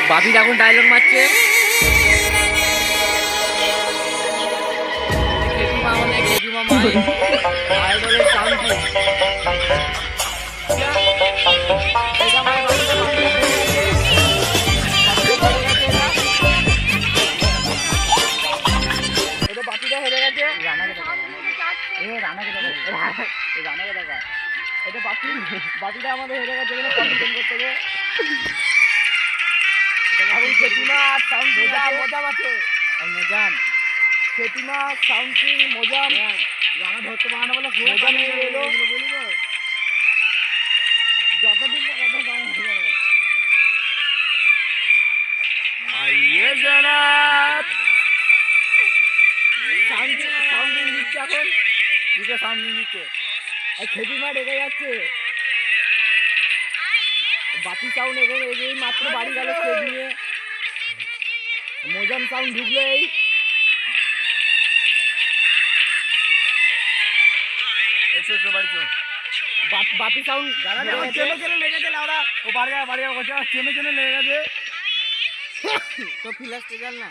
বাপি এখন ডায়লগ মারছে। খেপিমা আমাদের খেপিমা মাই আইডলের সাউন্ড কি এটা মাই বাপিটা হেরে গেছে। এটা বাপিটা আমাদের হেরে গেছে এখানে কম্পিটিশন করতে গিয়ে। এখন খেপিমা আর সাউন্ড মজা আছে মজান খেপিমা সাউন্ড কিং মজান রানা ধরতে পারে বলে মজা নিয়ে এলো যতদিন কথা সাউন্ড আইয়ে জনাব সাউন্ড কিং দিচ্ছে এখন দিকে সাউন্ড কিং দিচ্ছে আর খেপিমা রেগে যাচ্ছে। বাপি সাউন্ড এই মাত্র বাড়ি গেল স্টেজ নিয়ে মজান সাউন্ড ঢুকলো এই বাপি সাউন্ড চেনে লেগেছে ওরা ও বাড়ি করছে চেনে লেগে গেছে তো ফিলাস জাল না।